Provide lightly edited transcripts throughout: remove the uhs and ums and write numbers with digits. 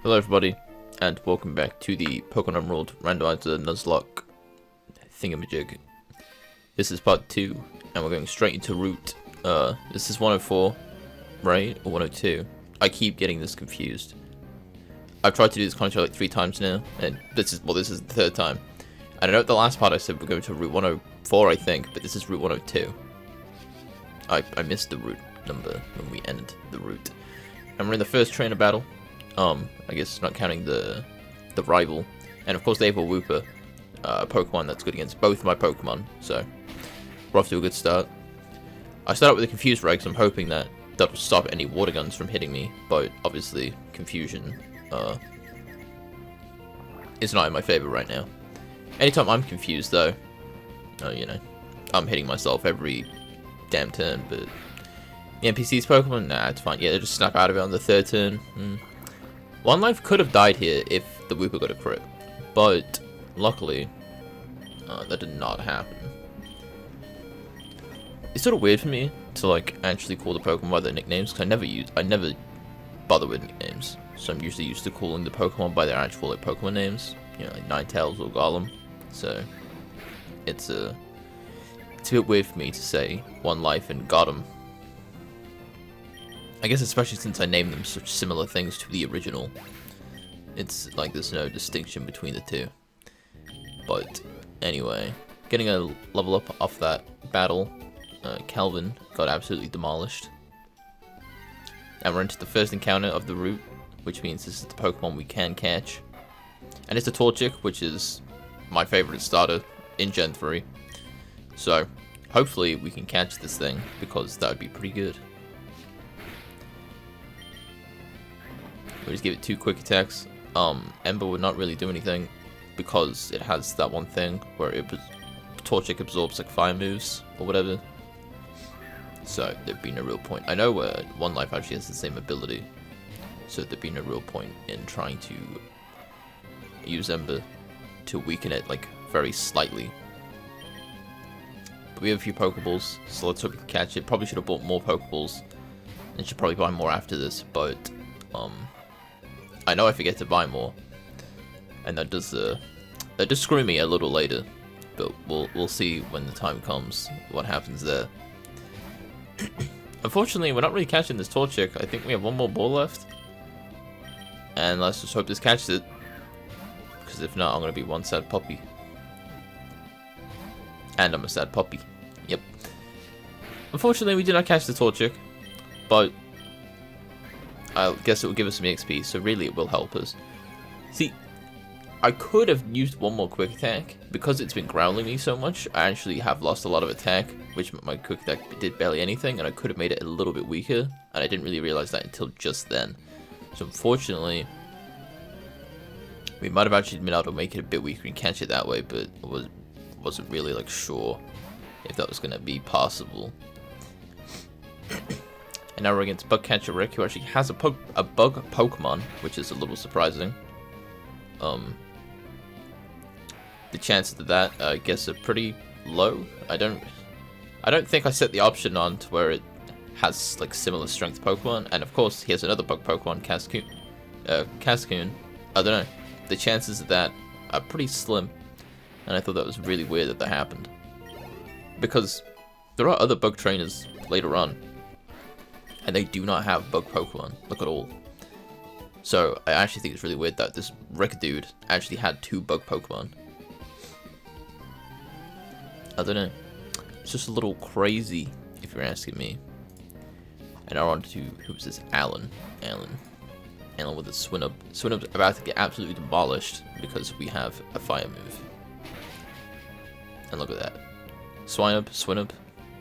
Hello everybody, and welcome back to the Pokemon Emerald Randomizer Nuzlocke thingamajig. This is part 2, and we're going straight into Route. This is 104, right? Or 102? I keep getting this confused. I've tried to do this content like 3 times now, and this is the 3rd time. And I know at the last part I said we're going to Route 104, I think, but this is Route 102. I missed the route number when we ended the route. And we're in the first trainer battle. I guess not counting the rival, and of course they have a Wooper, Pokemon that's good against both my Pokemon, so we're off to a good start. I start out with a Confused Ray because I'm hoping that will stop any water guns from hitting me, but obviously Confusion is not in my favor right now. Anytime I'm confused though, you know, I'm hitting myself every damn turn, but the NPC's Pokemon, nah, it's fine. Yeah, they just snap out of it on the 3rd turn. One life could have died here if the Wooper got a crit, but luckily that did not happen. It's sort of weird for me to like actually call the Pokemon by their nicknames because I never bother with nicknames, so I'm usually used to calling the Pokemon by their actual like Pokemon names, you know, like Ninetales or Golem. So it's a bit weird for me to say One Life and got 'em. I guess especially since I named them such similar things to the original. It's like there's no distinction between the two. But anyway, getting a level up off that battle, Calvin got absolutely demolished. And we're into the first encounter of the route, which means this is the Pokemon we can catch. And it's a Torchic, which is my favorite starter in Gen 3. So hopefully we can catch this thing, because that would be pretty good. We'll just give it 2 quick attacks. Ember would not really do anything because it has that one thing where Torchic absorbs like fire moves or whatever. So there'd be no real point. I know One Life actually has the same ability, so there'd be no real point in trying to use Ember to weaken it like very slightly. But we have a few Pokeballs, so let's hope we can catch it. Probably should have bought more Pokeballs and should probably buy more after this, but I know I forget to buy more, and that does screw me a little later. But we'll see when the time comes what happens there. Unfortunately, we're not really catching this Torchic. I think we have one more ball left, and let's just hope this catches it. Because if not, I'm gonna be one sad puppy, and I'm a sad puppy. Yep. Unfortunately, we did not catch the Torchic, but I guess it will give us some XP, so really it will help us. See, I could have used one more quick attack. Because it's been growling me so much, I actually have lost a lot of attack, which my quick attack did barely anything, and I could have made it a little bit weaker, and I didn't really realize that until just then. So unfortunately, we might have actually been able to make it a bit weaker and catch it that way, but I wasn't really like sure if that was going to be possible. And now we're against Bugcatcher Rick, who actually has a bug Pokemon, which is a little surprising. The chances of that, I guess, are pretty low. I don't think I set the option on to where it has like similar strength Pokemon, and of course he has another bug Pokemon, Cascoon. I don't know. The chances of that are pretty slim, and I thought that was really weird that happened, because there are other bug trainers later on, and they do not have bug Pokemon, look at all. So I actually think it's really weird that this Rick dude actually had 2 bug Pokemon. I don't know. It's just a little crazy, if you're asking me. And now on to, who's this? Alan with a Swinub. Swinub's about to get absolutely demolished because we have a fire move. And look at that. Swinub.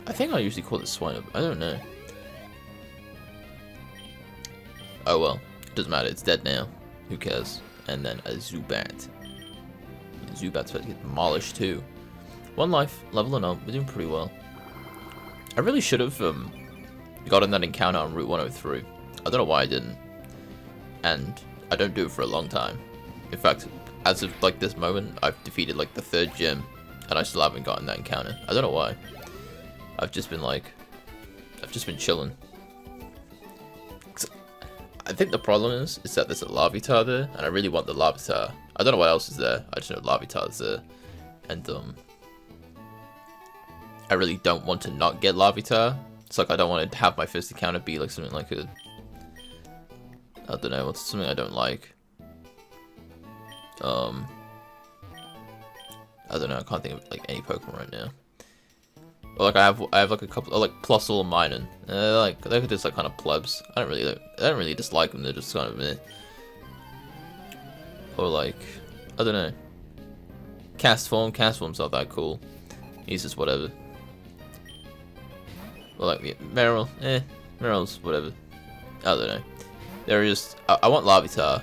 I think I usually call it Swinub. I don't know. Oh well, doesn't matter, it's dead now. Who cares? And then a Zubat. Zubat's about to get demolished too. One life, leveling up, we're doing pretty well. I really should have gotten that encounter on Route 103. I don't know why I didn't. And I don't do it for a long time. In fact, as of like this moment, I've defeated like the 3rd gym, and I still haven't gotten that encounter. I don't know why. I've just been chilling. I think the problem is that there's a Larvitar there, and I really want the Larvitar. I don't know what else is there. I just know Larvitar is there, and I really don't want to not get Larvitar. It's like I don't want to have my first encounter be like something like a, I don't know, what's something I don't like. I don't know. I can't think of like any Pokemon right now. But like I have like a couple, like Plusle or Minun. They're just like kind of plebs. I don't really dislike them. They're just kind of meh. Or like, I don't know. Castform's not that cool. He's just whatever. Or like Meryl, Meryl's whatever. I don't know. They're just. I want Larvitar.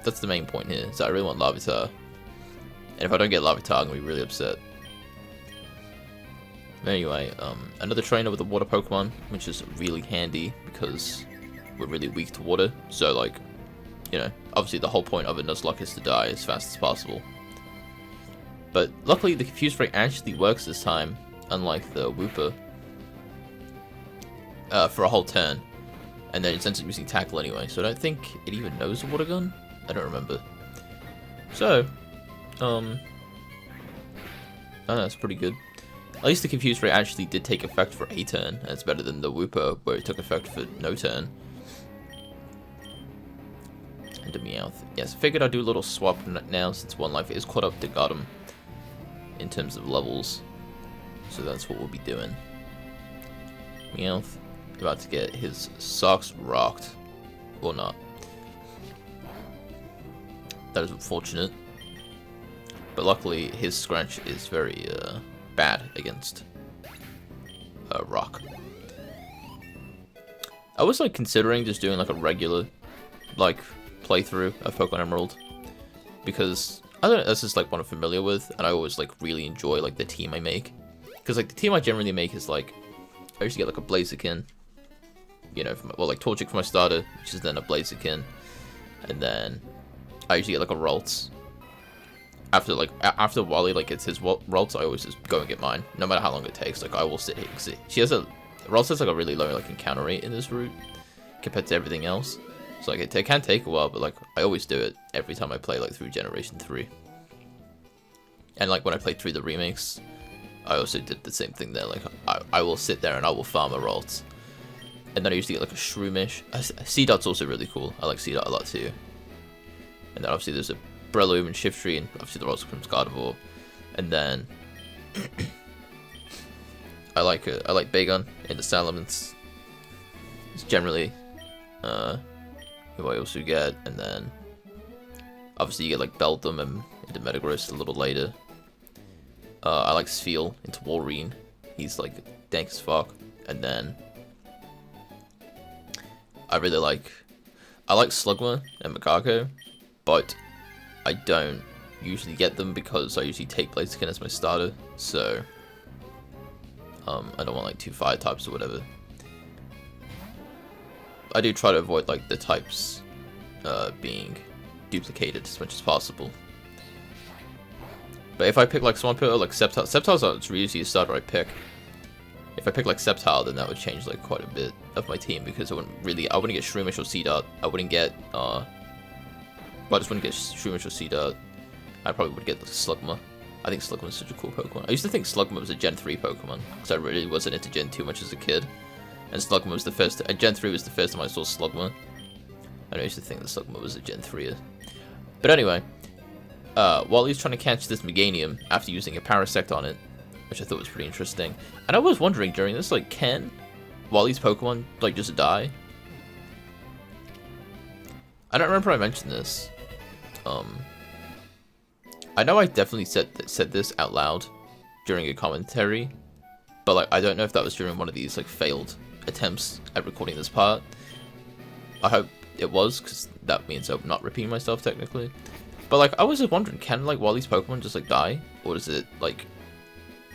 That's the main point here. So I really want Larvitar. And if I don't get Larvitar, I'm gonna be really upset. Anyway, another trainer with a water Pokemon, which is really handy because we're really weak to water. So like, you know, obviously the whole point of a Nuzlocke is to die as fast as possible. But luckily the Confuse Ray actually works this time, unlike the Wooper. For a whole turn. And then it ends up using Tackle anyway, so I don't think it even knows the Water Gun? I don't remember. So, oh, that's pretty good. At least the Confuse Ray actually did take effect for a turn, and it's better than the Wooper, where it took effect for no turn. And a Meowth. Yes, I figured I'd do a little swap now, since One Life is caught up to Gotham in terms of levels. So that's what we'll be doing. Meowth. About to get his socks rocked. Or not. That is unfortunate. But luckily, his Scratch is very bad against Rock. I was like considering just doing like a regular like playthrough of Pokemon Emerald. Because I don't know, that's just like what I'm familiar with, and I always like really enjoy like the team I make. Because like the team I generally make is like, I usually get like a Blaziken. You know, well, like Torchic for my starter, which is then a Blaziken, and then I usually get like a Ralts. After Wally like gets his Ralts, I always just go and get mine, no matter how long it takes. Like I will sit here. Ralts has like a really low like encounter rate in this route compared to everything else. So like it can take a while, but like I always do it every time I play like through Generation 3. And like when I played through the remakes, I also did the same thing there. Like I will sit there and I will farm a Ralts. And then I usually get like a Shroomish. Seedot's also really cool. I like Seedot a lot too. And then obviously there's a Breloom and Shiftry, and obviously the Ralts comes Gardevoir. And then I like Bagon in the Salamence. It's generally who I also get. And then obviously you get like Beldum and into Metagross a little later. I like Spheal into Walrein. He's like dank as fuck. And then I like Slugma and Makako, but I don't usually get them because I usually take Blaziken as my starter, so I don't want like 2 fire types or whatever. I do try to avoid like the types being duplicated as much as possible. But if I pick like Swampert or like Sceptile's not usually a starter I pick. If I pick like Sceptile, then that would change like quite a bit of my team, because I wouldn't get Shroomish or Seedot. I wouldn't get well, I just wouldn't get Shroomish or Seedot. I probably would get Slugma. I think Slugma is such a cool Pokemon. I used to think Slugma was a Gen 3 Pokemon, because I really wasn't into Gen 2 much as a kid. And Slugma was the first, Gen 3 was the first time I saw Slugma. And I used to think that Slugma was a Gen 3er. But anyway, Wally's trying to catch this Meganium after using a Parasect on it, which I thought was pretty interesting. And I was wondering during this, like, can Wally's Pokemon, like, just die? I don't remember I mentioned this. I know I definitely said this out loud during a commentary, but, like, I don't know if that was during one of these, like, failed attempts at recording this part. I hope it was, because that means I'm not repeating myself, technically. But, like, I was just wondering, can, like, Wally's Pokemon just, like, die? Or does it, like,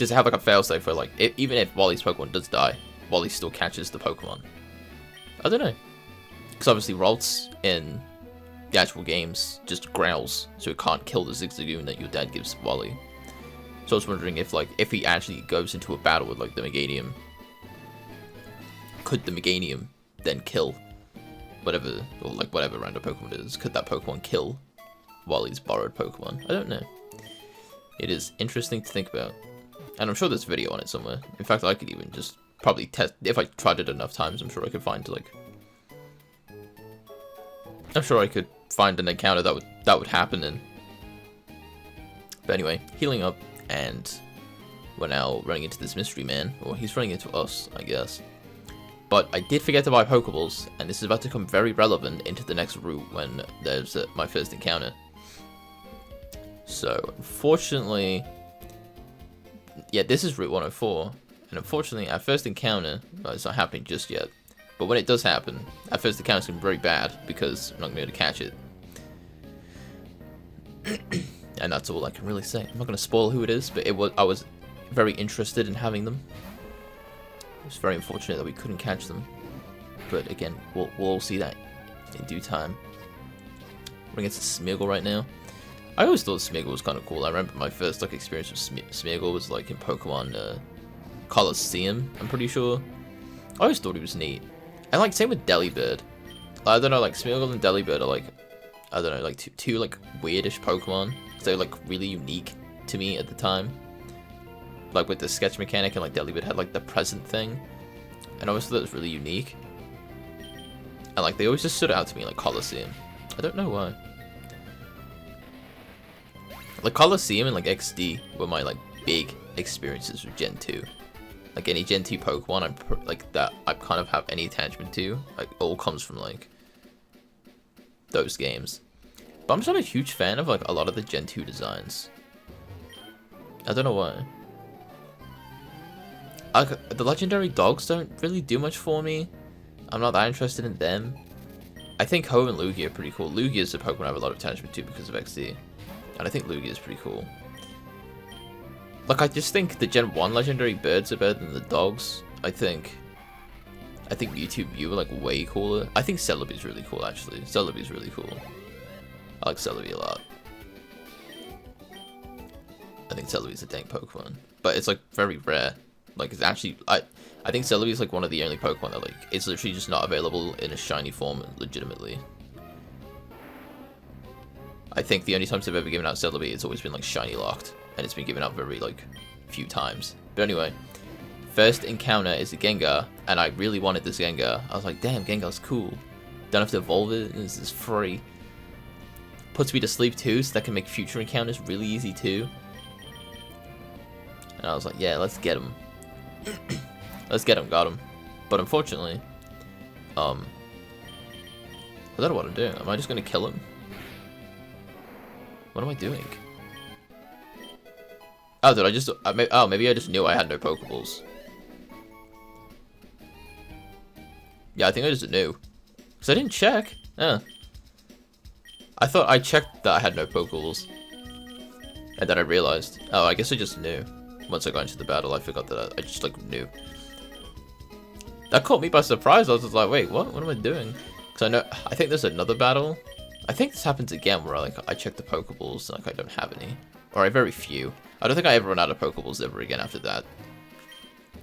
does it have like a failsafe for like, even if Wally's Pokemon does die, Wally still catches the Pokemon? I don't know. Because obviously Ralts in the actual games just growls, so it can't kill the Zigzagoon that your dad gives Wally. So I was wondering if like, if he actually goes into a battle with like the Meganium, could the Meganium then kill whatever, or like whatever random Pokemon it is. Could that Pokemon kill Wally's borrowed Pokemon? I don't know. It is interesting to think about. And I'm sure there's a video on it somewhere. In fact, I could even just probably test, if I tried it enough times, I'm sure I could find like... I'm sure I could find an encounter that would happen in. But anyway, healing up, and we're now running into this mystery man. Or he's running into us, I guess. But I did forget to buy Pokeballs, and this is about to become very relevant into the next route when there's my first encounter. So, unfortunately... Yeah, this is Route 104, and unfortunately, our first encounter, well, it's not happening just yet, but when it does happen, our first encounter is going to be very bad, because I'm not going to be able to catch it. And that's all I can really say. I'm not going to spoil who it is, but I was very interested in having them. It's very unfortunate that we couldn't catch them, but again, we'll all see that in due time. We're against Smeargle right now. I always thought Smeargle was kind of cool. I remember my first like experience with Smeargle was like in Pokemon Colosseum, I'm pretty sure. I always thought he was neat. And like same with Delibird. I don't know, like Smeargle and Delibird are like, I don't know, like two like weirdish Pokemon. They're like really unique to me at the time. Like with the sketch mechanic, and like Delibird had like the present thing. And I always thought it was really unique. And like they always just stood out to me like Colosseum. I don't know why. Like Colosseum and like XD were my like big experiences with Gen 2. Like any Gen 2 Pokemon like that I kind of have any attachment to, like all comes from like those games. But I'm just not a huge fan of like a lot of the Gen 2 designs. I don't know why. The legendary dogs don't really do much for me. I'm not that interested in them. I think Ho and Lugia are pretty cool. Lugia is a Pokemon I have a lot of attachment to because of XD. And I think Lugia is pretty cool. Like, I just think the Gen 1 legendary birds are better than the dogs. I think Mewtwo Mew are like way cooler. I think Celebi is really cool actually. Celebi is really cool. I like Celebi a lot. I think Celebi is a dang Pokemon. But it's like very rare. Like it's actually, I think Celebi is like one of the only Pokemon that like, it's literally just not available in a shiny form legitimately. I think the only times I've ever given out Celebi, it's always been like shiny locked, and it's been given out very like few times. But anyway, first encounter is a Gengar, and I really wanted this Gengar. I was like, damn, Gengar's cool. Don't have to evolve it, and this is free. Puts me to sleep too, so that can make future encounters really easy too. And I was like, yeah, let's get him. Let's get him, got him. But unfortunately, I don't know what I'm doing. Am I just gonna kill him? What am I doing? Oh, did I just... oh, maybe I just knew I had no Pokeballs. Yeah, I think I just knew. Because I didn't check. Yeah. I thought I checked that I had no Pokeballs. And then I realized. Oh, I guess I just knew. Once I got into the battle, I forgot that I just, like, knew. That caught me by surprise. I was just like, wait, what? What am I doing? Because I think there's another battle. I think this happens again where I check the Pokeballs and like I don't have any. Or I have very few. I don't think I ever run out of Pokeballs ever again after that.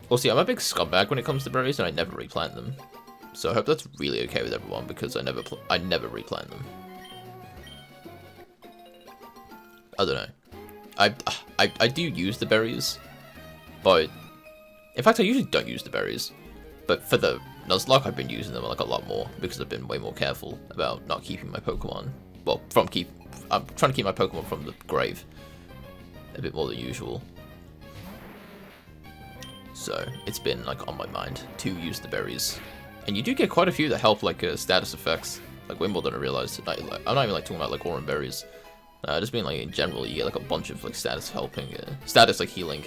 Well, see, I'm a big scumbag when it comes to berries, and I never replant them. So I hope that's really okay with everyone, because I never replant them. I don't know. I do use the berries, but in fact I usually don't use the berries. But for the Nuzlocke, I've been using them like a lot more because I've been way more careful about not keeping my Pokemon. Well, I'm trying to keep my Pokemon from the grave a bit more than usual. So it's been like on my mind to use the berries, and you do get quite a few that help like status effects. Like Wimbledon, I realized. I'm not even like talking about like Oran berries. Just being like in general, you get like a bunch of like status helping, status like healing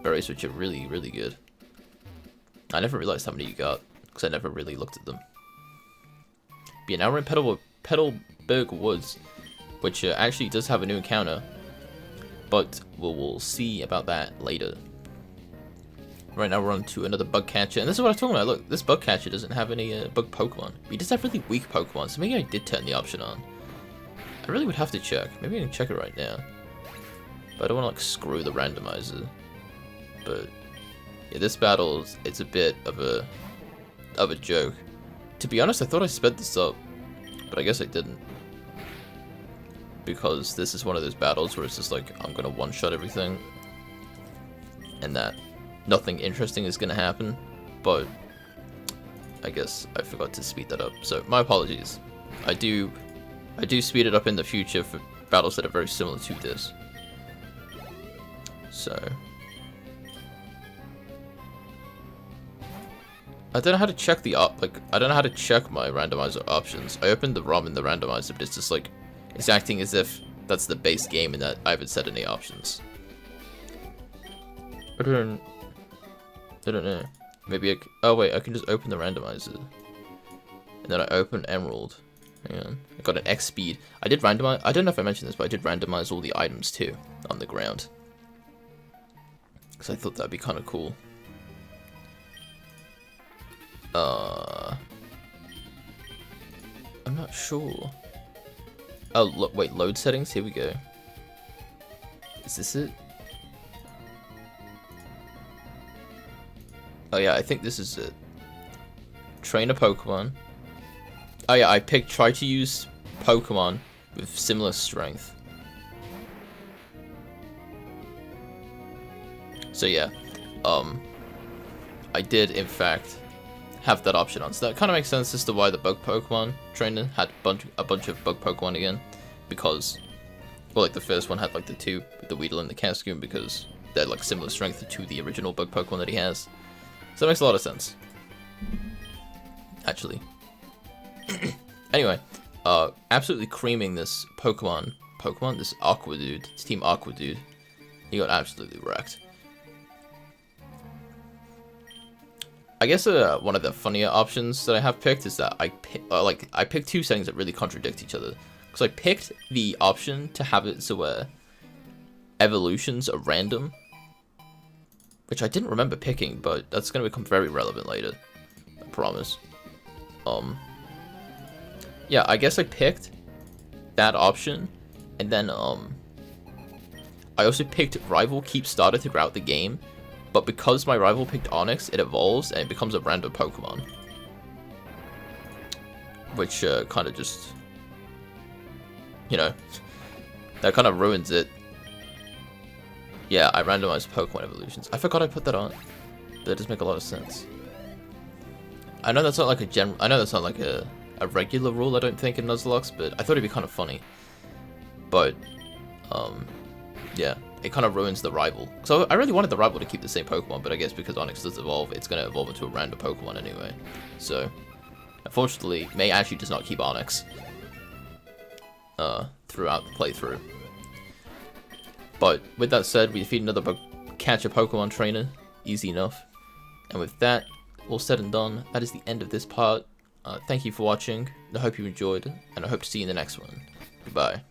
berries, which are really really good. I never realized how many you got, because I never really looked at them. But yeah, now we're in Petalburg Woods, which actually does have a new encounter, but we'll see about that later. Right now we're on to another bug catcher, and this is what I was talking about. Look, this bug catcher doesn't have any bug Pokemon. He does have really weak Pokemon, so maybe I did turn the option on. I really would have to check. Maybe I can check it right now. But I don't want to like screw the randomizer. But yeah, this battle it's a bit of a joke. To be honest, I thought I sped this up, but I guess I didn't. Because this is one of those battles where it's just like, I'm gonna one-shot everything, and that nothing interesting is gonna happen, but I guess I forgot to speed that up, so my apologies. I do speed it up in the future for battles that are very similar to this. So I don't know how to check the I don't know how to check my randomizer options. I opened the ROM in the randomizer, but it's just like, it's acting as if that's the base game and that I haven't set any options. I don't know. Maybe oh wait, I can just open the randomizer. And then I open Emerald. Hang on. I got an X speed. I did randomize, I don't know if I mentioned this, but I did randomize all the items too on the ground. Because I thought that'd be kind of cool. I'm not sure. Oh, wait, load settings? Here we go. Is this it? Oh yeah, I think this is it. Train a Pokemon. Oh yeah, I try to use Pokemon with similar strength. So yeah, I did in fact have that option on. So that kind of makes sense as to why the bug Pokemon trainer had a bunch of bug Pokemon again. Because, well, like the first one had like the two, the Weedle and the Cascoon, because they're like similar strength to the original bug Pokemon that he has. So that makes a lot of sense. Actually. Anyway, absolutely creaming this this Aqua dude, this Team Aqua dude. He got absolutely wrecked. I guess one of the funnier options that I have picked is that I picked two settings that really contradict each other. Because I picked the option to have it so where evolutions are random, which I didn't remember picking, but that's going to become very relevant later. I promise. Yeah, I guess I picked that option, and then I also picked Rival Keep Starter throughout the game. But because my rival picked Onyx, it evolves and it becomes a random Pokemon. Which kind of just, you know, that kind of ruins it. Yeah, I randomized Pokemon evolutions. I forgot I put that on. That does make a lot of sense. I know that's not like a regular rule, I don't think, in Nuzlocke, but I thought it'd be kind of funny. But yeah, it kind of ruins the rival. So I really wanted the rival to keep the same Pokemon, but I guess because Onyx does evolve, it's going to evolve into a random Pokemon anyway. So, unfortunately, May actually does not keep Onyx throughout the playthrough. But with that said, we defeat another catch a Pokemon trainer. Easy enough. And with that all said and done, that is the end of this part. Thank you for watching. I hope you enjoyed, and I hope to see you in the next one. Goodbye.